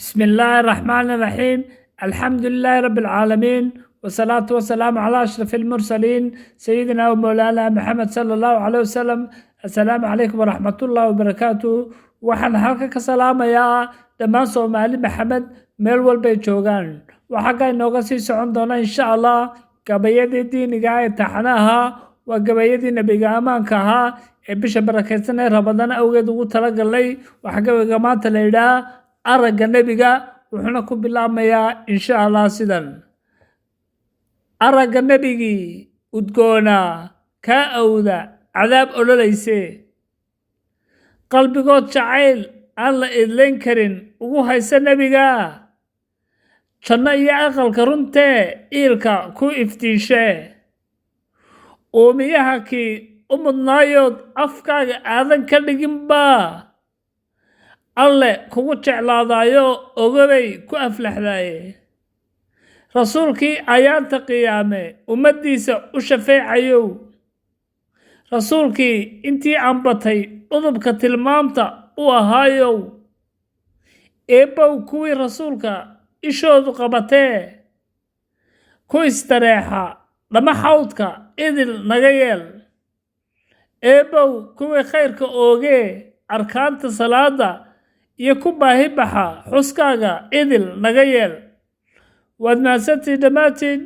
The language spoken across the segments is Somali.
بسم الله الرحمن الرحيم. الحمد لله رب العالمين، والصلاة والسلام على أشرف المرسلين سيدنا ومولانا محمد صلى الله عليه وسلم. السلام عليكم ورحمة الله وبركاته. waxaan halka ka salaamayaa dhammaan Soomaali Maxamed meel walba ay joogaan. Waxa inooga sii socon doona insha Allah gabayadii diiniga ee taxanaha waa gabayadii nabiga amaanka ahaa ee bisha barakeysan ee Ramadaan awgeed ugu talagalay. Waxa gabayga maanta la yiraahdaa aragga nabiga wuxuuna ku bilaabmayaa insha Allah sidan: aragga nabigii udgoona ka awda cadaab ololayse, qalbigood jacayl aan la idlayn karin ugu haysa nabiga, janno iyo aqalka runtee iilka ku iftiishe, uumiyaha kii u mudnaayood afkaaga aadan ka dhiginba, alle kugu jeclaadaayo ogabay ku aflaxdaaye, rasuulkii ayaanta qiyaame ummaddiisa u shafeecayow, rasuulkii intii aan batay udubka tilmaamta u ahaayow, eebbow kuwii rasuulka ishoodu qabatee, ku istareexa dhama xawdka idil naga yeel, eebbow kuwii khayrka oogee arkaanta salaada iyo ku baahi baxa xuskaaga idil naga yeel. waad mahadsantiin dhammaantiin.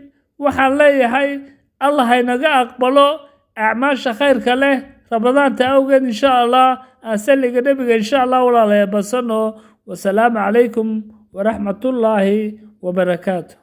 waxaan leeyahay allah haynaga aqbalo acmaasha khayrka leh ramadaanta awgeed insha Allah. asaliga nabiga insha Allah walaalayaal basano. wasalaamu calaykum waraxmatullaahi wabarakaatuh.